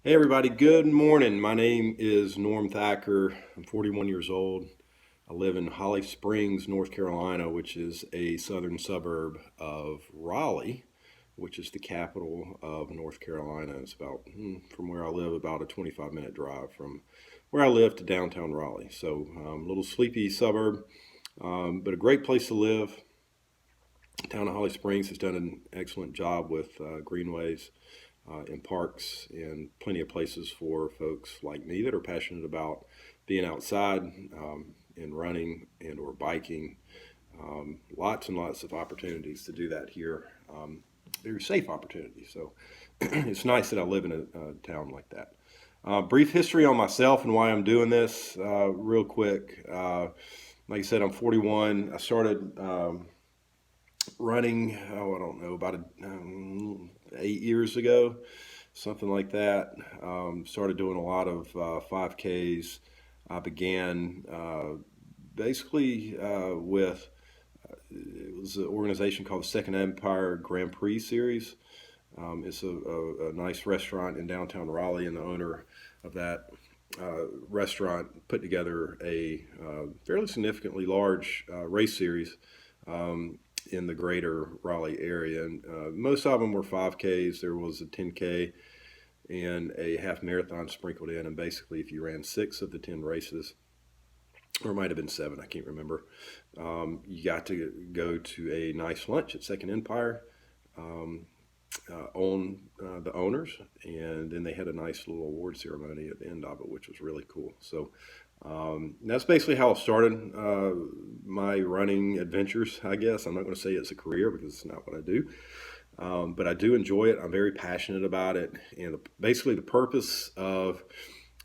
Hey everybody, good morning. My name is Norm Thacker. I'm 41 years old. I live in Holly Springs, North Carolina, which is a southern suburb of Raleigh, which is the capital of North Carolina. It's about, from where I live, about a 25-minute drive from where I live to downtown Raleigh. So, a little sleepy suburb, but a great place to live. Town of Holly Springs has done an excellent job with greenways and parks and plenty of places for folks like me that are passionate about being outside and running and or biking. Lots and lots of opportunities to do that here. Very safe opportunities. So it's nice that I live in a town like that. Brief history on myself and why I'm doing this, real quick. Like I said, I'm 41. I started running, I don't know, about 8 years ago, something like that. Started doing a lot of 5Ks. I began basically with it was an organization called the Second Empire Grand Prix Series. It's a nice restaurant in downtown Raleigh, and the owner of that restaurant put together a fairly significantly large race series in the greater Raleigh area. And most of them were 5Ks. There was a 10K and a half marathon sprinkled in. And basically, if you ran 6 of the 10 races, or it might have been 7, I can't remember, you got to go to a nice lunch at Second Empire. Um, on the owners, and then they had a nice little award ceremony at the end of it, which was really cool. So that's basically how I started my running adventures, I guess. I'm not going to say it's a career because it's not what I do, but I do enjoy it. I'm very passionate about it. And basically, the purpose of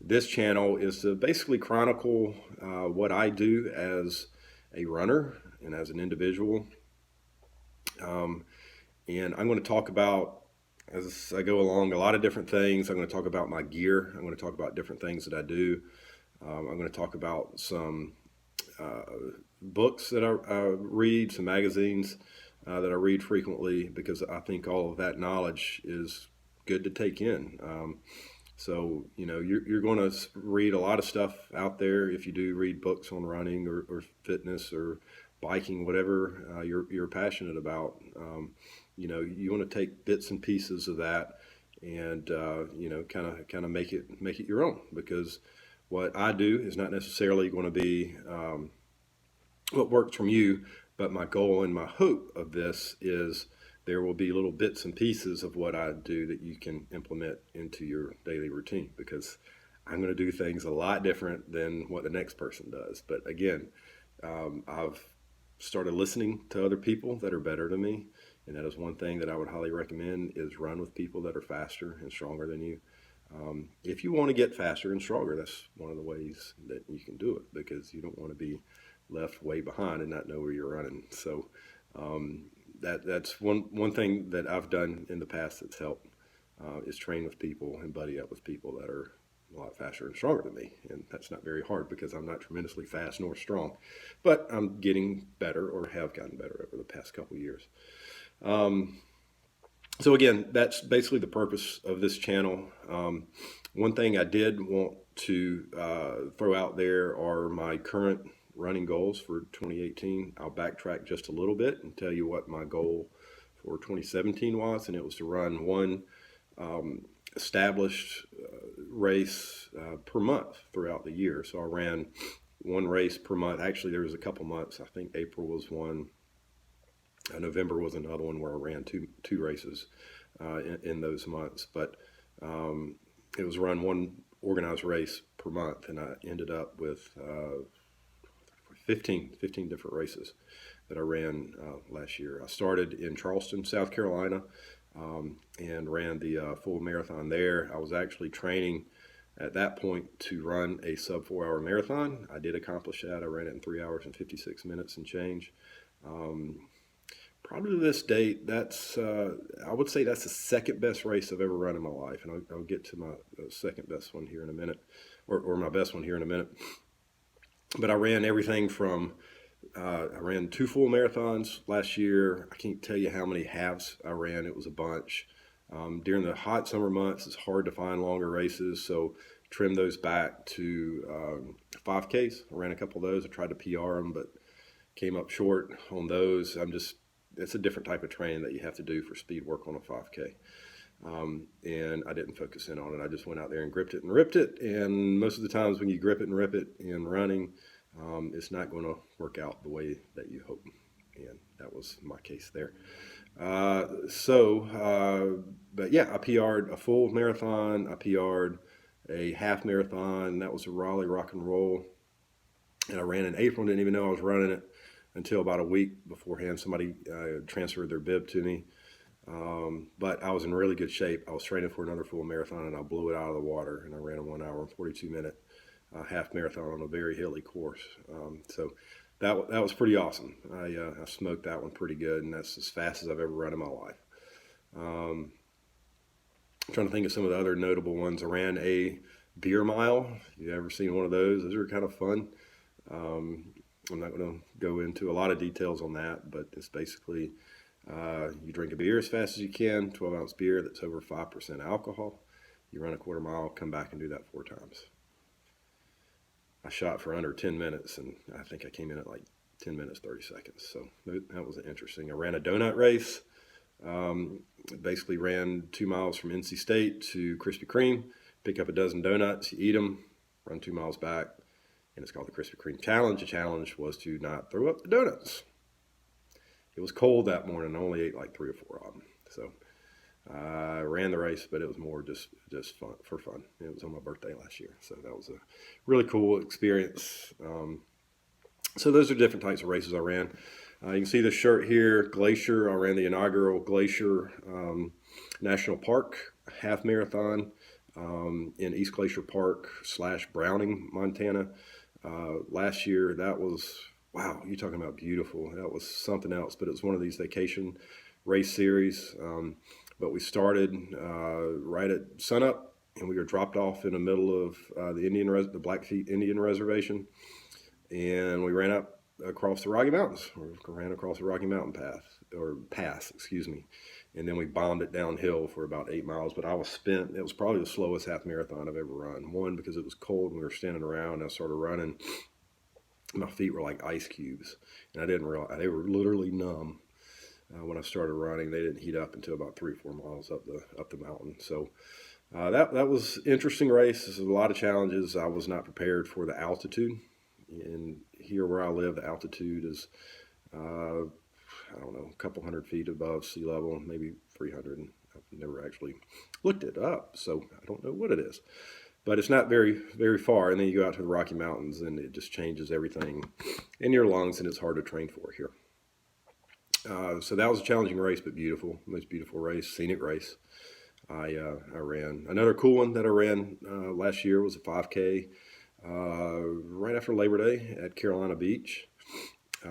this channel is to basically chronicle what I do as a runner and as an individual. Um, and I'm going to talk about, as I go along, a lot of different things. I'm going to talk about my gear. I'm going to talk about different things that I do. I'm going to talk about some uh, books that I read, some magazines that I read frequently, because I think all of that knowledge is good to take in. So, you're going to read a lot of stuff out there if you do read books on running or fitness or biking, whatever you're passionate about. You want to take bits and pieces of that and kind of make it your own, because what I do is not necessarily going to be what works from you, but my goal and my hope of this is there will be little bits and pieces of what I do that you can implement into your daily routine, because I'm going to do things a lot different than what the next person does. But again, I've started listening to other people that are better than me, and that is one thing that I would highly recommend: is run with people that are faster and stronger than you. If you want to get faster and stronger, that's one of the ways that you can do it, because you don't want to be left way behind and not know where you're running. So um, that's one thing that I've done in the past that's helped, is train with people and buddy up with people that are a lot faster and stronger than me. And that's not very hard because I'm not tremendously fast nor strong, but I'm getting better, or have gotten better over the past couple years. Um, so again, that's basically the purpose of this channel. One thing I did want to throw out there are my current running goals for 2018. I'll backtrack just a little bit and tell you what my goal for 2017 was, and it was to run one established race per month throughout the year. So I ran one race per month. Actually, there was a couple months. I think April was one. November was another one where I ran two races in those months. But it was run one organized race per month, and I ended up with 15 different races that I ran last year. I started in Charleston, South Carolina, and ran the full marathon there. I was actually training at that point to run a sub 4 hour marathon. I did accomplish that. I ran it in 3 hours and 56 minutes and change. Um, Probably to this date, that's I would say that's the second best race I've ever run in my life, and I'll get to my second best one here in a minute, or my best one here in a minute. But I ran everything from I ran 2 full marathons last year. I can't tell you how many halves I ran. It was a bunch. During the hot summer months, it's hard to find longer races, so trim those back to 5Ks. I ran a couple of those. I tried to PR them, but came up short on those. It's a different type of training that you have to do for speed work on a 5K. And I didn't focus in on it. I just went out there and gripped it and ripped it. And most of the times when you grip it and rip it in running, it's not going to work out the way that you hope. And that was my case there. But yeah, I PR'd a full marathon. I PR'd a half marathon. That was a Raleigh Rock and Roll. And I ran in April, didn't even know I was running it until about a week beforehand. Somebody transferred their bib to me. But I was in really good shape. I was training for another full marathon, and I blew it out of the water. And I ran a 1 hour and 42-minute half marathon on a very hilly course. So that was pretty awesome. I smoked that one pretty good, and that's as fast as I've ever run in my life. I'm trying to think of some of the other notable ones. I ran a beer mile. You ever seen one of those? Those are kind of fun. I'm not going to go into a lot of details on that, but it's basically you drink a beer as fast as you can, 12-ounce beer that's over 5% alcohol. You run a quarter mile, come back and do that 4 times. I shot for under 10 minutes, and I think I came in at like 10 minutes, 30 seconds. So that was interesting. I ran a donut race. Basically ran 2 miles from NC State to Krispy Kreme, pick up a dozen donuts, you eat them, run 2 miles back, and it's called the Krispy Kreme Challenge. The challenge was to not throw up the donuts. It was cold that morning. I only ate like 3 or 4 of them. So I ran the race, but it was more just fun, for fun. It was on my birthday last year. So that was a really cool experience. So those are different types of races I ran. You can see the shirt here, Glacier. I ran the inaugural Glacier National Park half marathon in East Glacier Park / Browning, Montana. Last year, that was, wow, you're talking about beautiful. That was something else, but it was one of these vacation race series. But we started right at sunup, and we were dropped off in the middle of the Blackfeet Indian Reservation, and we ran up across the Rocky Mountains. We ran across the Rocky Mountain pass, and then we bombed it downhill for about 8 miles. But I was spent. It was probably the slowest half marathon I've ever run. One, because it was cold and we were standing around, and I started running. My feet were like ice cubes, and I didn't realize they were literally numb. When I started running, they didn't heat up until about 3 or 4 miles up the mountain. So that was interesting race. There's a lot of challenges. I was not prepared for the altitude. And here where I live, the altitude is I don't know, a couple hundred feet above sea level, maybe 300. And I've never actually looked it up, so I don't know what it is. But it's not very, very far. And then you go out to the Rocky Mountains, and it just changes everything in your lungs, and it's hard to train for here. So that was a challenging race, but beautiful, most beautiful race, scenic race. I ran. Another cool one that I ran last year was a 5K right after Labor Day at Carolina Beach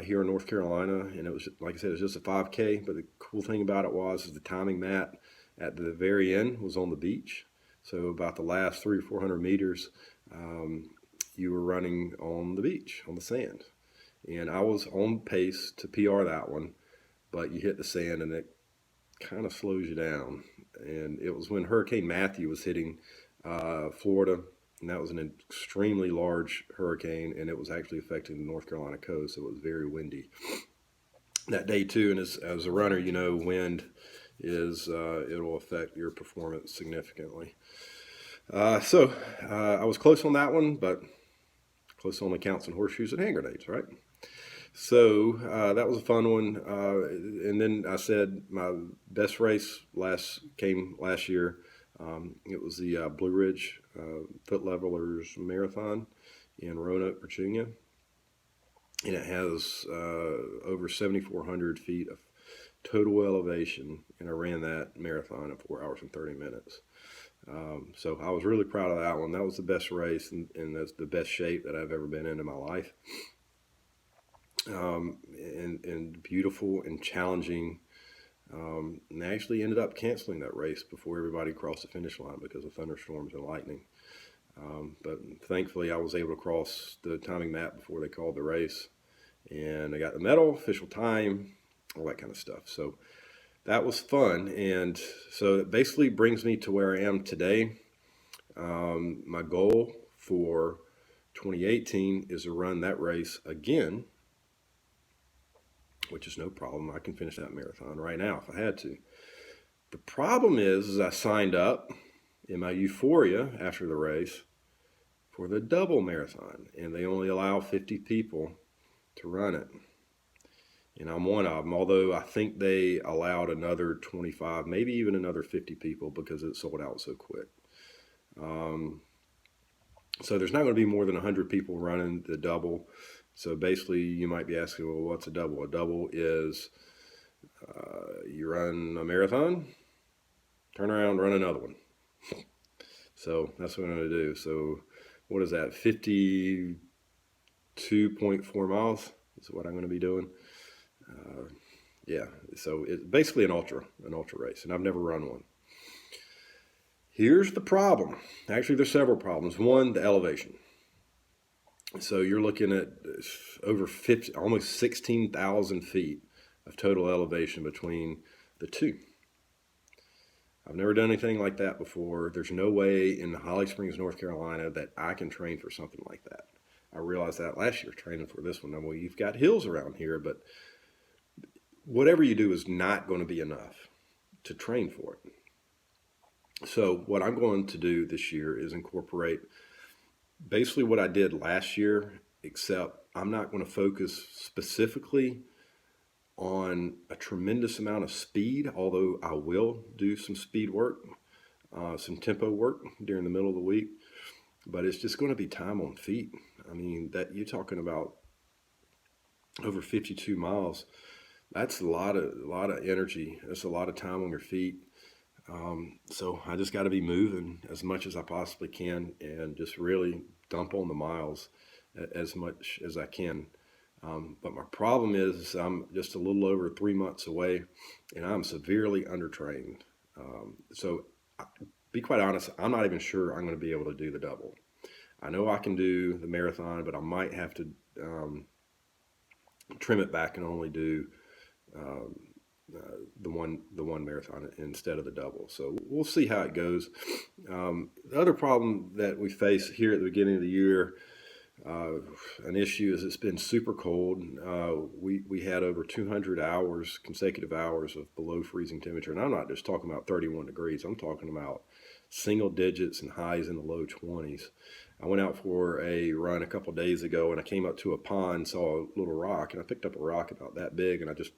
here in North Carolina. And it was, like I said, it was just a 5K, but the cool thing about it was the timing mat at the very end was on the beach. So about the last 300 or 400 meters, you were running on the beach, on the sand. And I was on pace to PR that one, but you hit the sand and it kind of slows you down. And it was when Hurricane Matthew was hitting Florida, and that was an extremely large hurricane, and it was actually affecting the North Carolina coast, so it was very windy that day too. And as a runner, you know, wind is it'll affect your performance significantly. So I was close on that one, but close only counts in horseshoes and hand grenades, right? So that was a fun one. And then I said my best race came last year. It was the Blue Ridge Foot Levelers Marathon in Roanoke, Virginia. And it has over 7,400 feet of total elevation. And I ran that marathon in 4 hours and 30 minutes. So I was really proud of that one. That was the best race, and that's the best shape that I've ever been in my life. And beautiful and challenging. And I actually ended up canceling that race before everybody crossed the finish line because of thunderstorms and lightning. But thankfully I was able to cross the timing mat before they called the race, and I got the medal, official time, all that kind of stuff. So that was fun. And so it basically brings me to where I am today. My goal for 2018 is to run that race again, which is no problem. I can finish that marathon right now if I had to. The problem is I signed up in my euphoria after the race for the double marathon, and they only allow 50 people to run it. And I'm one of them, although I think they allowed another 25, maybe even another 50 people because it sold out so quick. So there's not going to be more than 100 people running the double. So basically, you might be asking, well, what's a double? A double is you run a marathon, turn around, run another one. So that's what I'm going to do. So what is that? 52.4 miles is what I'm going to be doing. Yeah, so it's basically an ultra race, and I've never run one. Here's the problem. Actually, there's several problems. One, the elevation. So you're looking at over 50, almost 16,000 feet of total elevation between the two. I've never done anything like that before. There's no way in Holly Springs, North Carolina that I can train for something like that. I realized that last year training for this one. Now, well, you've got hills around here, but whatever you do is not going to be enough to train for it. So what I'm going to do this year is incorporate basically what I did last year, except I'm not going to focus specifically on a tremendous amount of speed, although I will do some speed work, some tempo work during the middle of the week, but it's just going to be time on feet. I mean, that you're talking about over 52 miles. That's a lot of energy. That's a lot of time on your feet. So I just got to be moving as much as I possibly can and just really dump on the miles as much as I can. But my problem is I'm just a little over 3 months away and I'm severely undertrained. So be quite honest, I'm not even sure I'm going to be able to do the double. I know I can do the marathon, but I might have to trim it back and only do the one marathon instead of the double. So we'll see how it goes. The other problem that we face here at the beginning of the year, an issue is it's been super cold. We had over 200 hours, consecutive hours of below freezing temperature. And I'm not just talking about 31 degrees. I'm talking about single digits and highs in the low 20s. I went out for a run a couple of days ago and I came up to a pond, saw a little rock, and I picked up a rock about that big and I just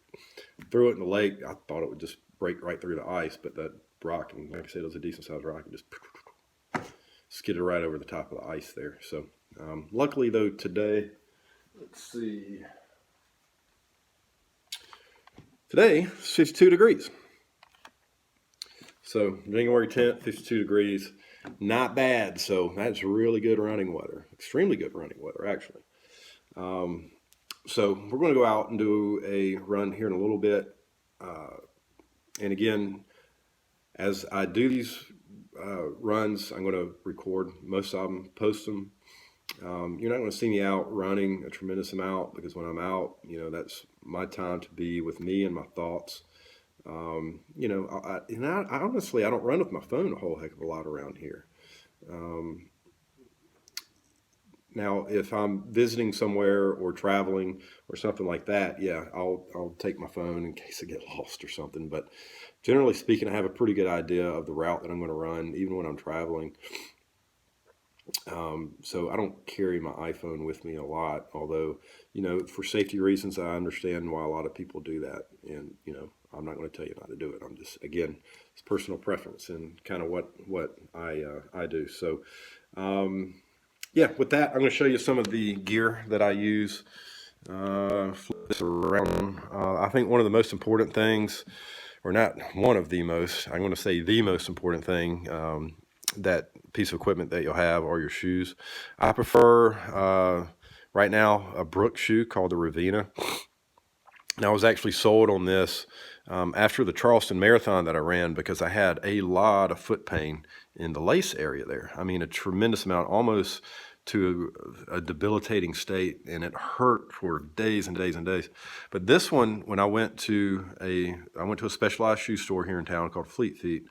threw it in the lake. I thought it would just break right through the ice, but that rock, and like I said, it was a decent sized rock, it just skidded right over the top of the ice there. So luckily though today, let's see, today it's 52 degrees. So January 10th, 52 degrees. Not bad. So that's really good running weather. Extremely good running weather, actually. So we're going to go out and do a run here in a little bit. And again, as I do these runs, I'm going to record most of them, post them. You're not going to see me out running a tremendous amount because when I'm out, that's my time to be with me and my thoughts. I honestly, I don't run with my phone a whole heck of a lot around here. Now, if I'm visiting somewhere or traveling or something like that, yeah, I'll take my phone in case I get lost or something. But generally speaking, I have a pretty good idea of the route that I'm going to run, even when I'm traveling. So I don't carry my iPhone with me a lot, although, for safety reasons, I understand why a lot of people do that. And, I'm not going to tell you not to do it. I'm just, again, it's personal preference and kind of what I do. So, yeah, with that, I'm going to show you some of the gear that I use. Flip this around. I think one of the most important things, or not one of the most, I'm going to say the most important thing, that piece of equipment that you'll have are your shoes. I prefer, right now, a Brooks shoe called the Ravina. Now, I was actually sold on this after the Charleston Marathon that I ran because I had a lot of foot pain in the lace area there. I mean, a tremendous amount, almost to a debilitating state, and it hurt for days and days and days. But this one, when I went to a specialized shoe store here in town called Fleet Feet,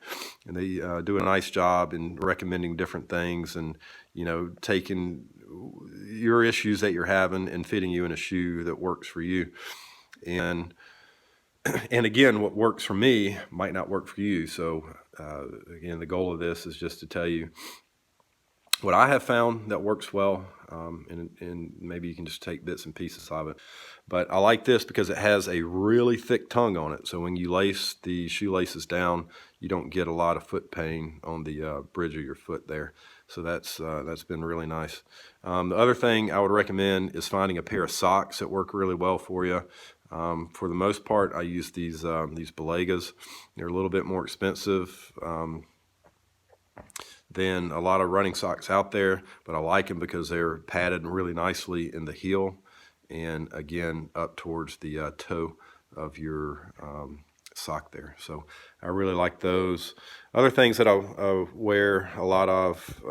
and they do a nice job in recommending different things, and taking your issues that you're having and fitting you in a shoe that works for you. And again, what works for me might not work for you. So again, the goal of this is just to tell you what I have found that works well, and maybe you can just take bits and pieces of it. But I like this because it has a really thick tongue on it. So when you lace the shoelaces down, you don't get a lot of foot pain on the bridge of your foot there. So that's been really nice. The other thing I would recommend is finding a pair of socks that work really well for you. For the most part, I use these Balegas. They're a little bit more expensive than a lot of running socks out there, but I like them because they're padded really nicely in the heel, and again up towards the toe of your sock there. So I really like those. Other things that I wear a lot of,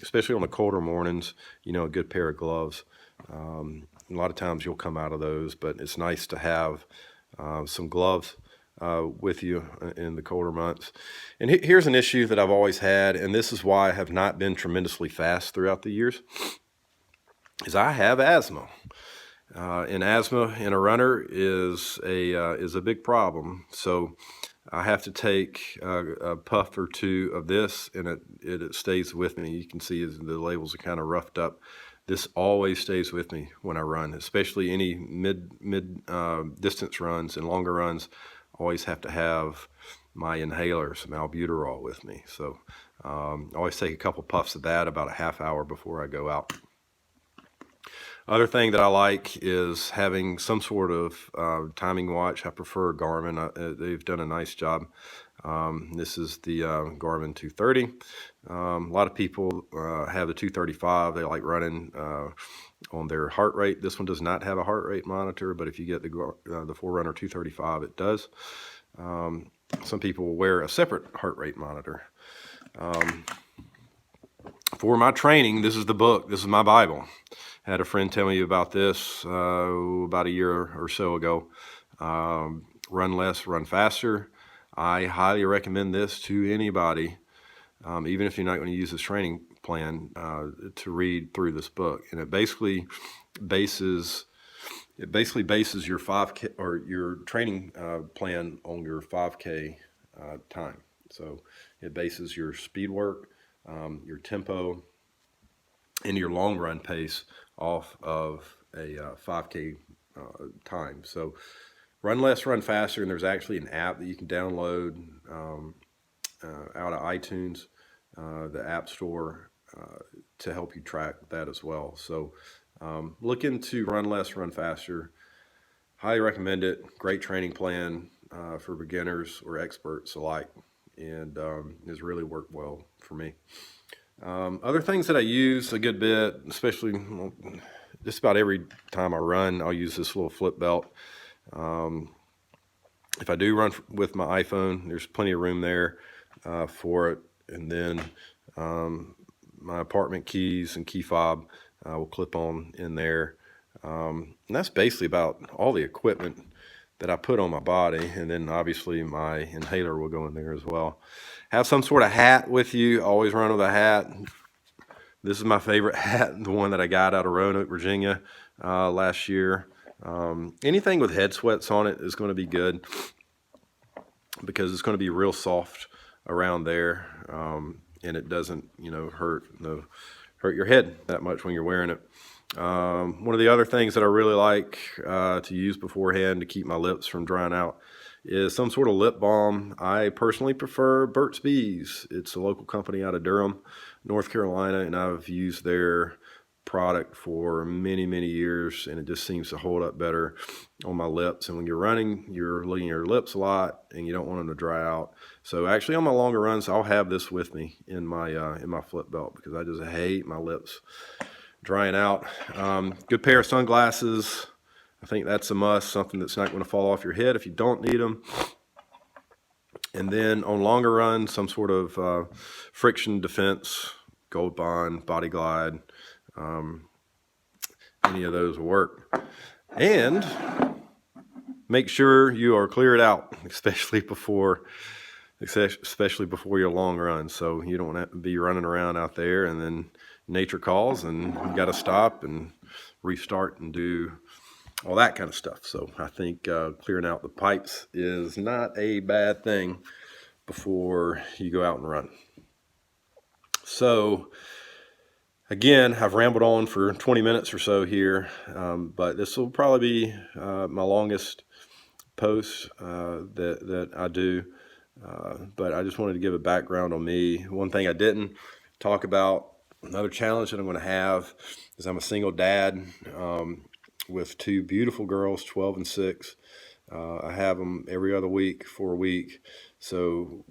especially on the colder mornings, a good pair of gloves. A lot of times you'll come out of those, but it's nice to have some gloves with you in the colder months. And here's an issue that I've always had, and this is why I have not been tremendously fast throughout the years, is I have asthma. And asthma in a runner is a big problem. So I have to take a puff or two of this, and it stays with me. You can see the labels are kind of roughed up. This always stays with me when I run, especially any mid distance runs and longer runs. Always have to have my inhaler, some albuterol, with me. So I always take a couple puffs of that about a half hour before I go out. Other thing that I like is having some sort of timing watch. I prefer Garmin. They've done a nice job. This is the Garmin 230. A lot of people have the 235. They like running on their heart rate. This one does not have a heart rate monitor, but if you get the Forerunner 235, it does. Some people will wear a separate heart rate monitor. For my training, this is the book. This is my Bible. I had a friend tell me about this about a year or so ago. Run Less, Run Faster. I highly recommend this to anybody, even if you're not going to use this training plan, to read through this book. And it basically bases your 5K or your training plan on your 5K time. So it bases your speed work, your tempo, and your long run pace off of a 5K time. So Run Less, Run Faster, and there's actually an app that you can download out of iTunes, the App Store, to help you track that as well. So look into Run Less, Run Faster. Highly recommend it. Great training plan for beginners or experts alike, and has really worked well for me. Other things that I use a good bit, especially just about every time I run, I'll use this little flip belt. If I do run with my iPhone, there's plenty of room there for it. And then my apartment keys and key fob will clip on in there. And that's basically about all the equipment that I put on my body. And then obviously my inhaler will go in there as well. Have some sort of hat with you. Always run with a hat. This is my favorite hat, the one that I got out of Roanoke, Virginia last year. Anything with head sweats on it is going to be good because it's going to be real soft around there, and it doesn't, hurt your head that much when you're wearing it. One of the other things that I really like to use beforehand to keep my lips from drying out is some sort of lip balm. I personally prefer Burt's Bees. It's a local company out of Durham, North Carolina, and I've used their product for many, many years, and it just seems to hold up better on my lips. And when you're running, you're licking your lips a lot, and you don't want them to dry out. So actually, on my longer runs, I'll have this with me in my flip belt because I just hate my lips drying out. Good pair of sunglasses. I think that's a must, something that's not going to fall off your head if you don't need them. And then on longer runs, some sort of friction defense, Gold Bond, Body Glide, any of those will work. And make sure you are cleared out, especially before your long run. So you don't have to be running around out there and then nature calls and you got to stop and restart and do all that kind of stuff. So I think clearing out the pipes is not a bad thing before you go out and run. So again, I've rambled on for 20 minutes or so here, but this will probably be my longest post that I do. But I just wanted to give a background on me. One thing I didn't talk about, another challenge that I'm going to have, is I'm a single dad with two beautiful girls, 12 and 6. I have them every other week for a week. So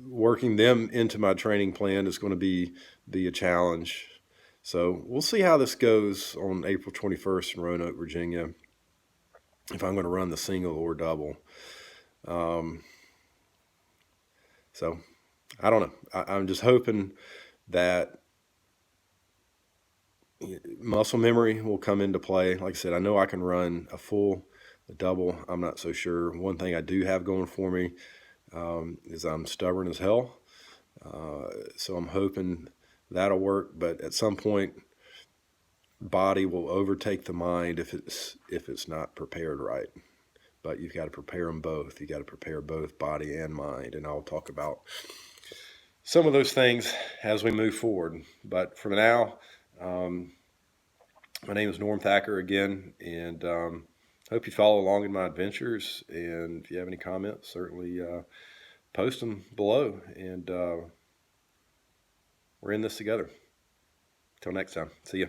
working them into my training plan is going to be a challenge. So we'll see how this goes on April 21st in Roanoke, Virginia, if I'm going to run the single or double. So I don't know. I'm just hoping that muscle memory will come into play. Like I said, I know I can run a double. I'm not so sure. One thing I do have going for me is I'm stubborn as hell. So I'm hoping that'll work. But at some point, body will overtake the mind if it's not prepared right. But you've got to prepare them both. You got to prepare both body and mind. And I'll talk about some of those things as we move forward. But for now, my name is Norm Thacker again, and hope you follow along in my adventures. And if you have any comments, certainly post them below. And we're in this together. Till next time. See ya.